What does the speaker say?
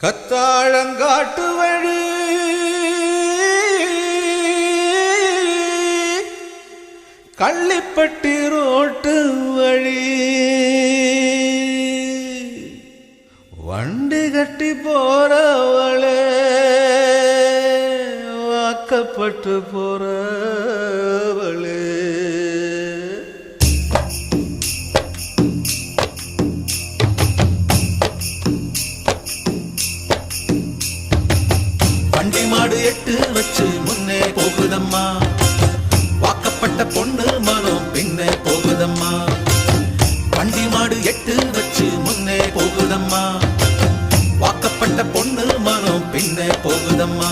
கத்தாழங்காட்டு வழி கள்ளிப்பட்டி ரோட்டு வழி வண்டி கட்டி போறவளே வாக்கப்பட்டு போறவளே வண்டி மாடு எட்டு வச்சு முன்னே போகுதம்மா, வாக்கப்பட்ட பொண்ணு மனம் பின்னே போகுதம்மா. வண்டி மாடு எட்டு வச்சு முன்னே போகுதம்மா, வாக்கப்பட்ட பொண்ணு மனம் பின்னே போகுதம்மா.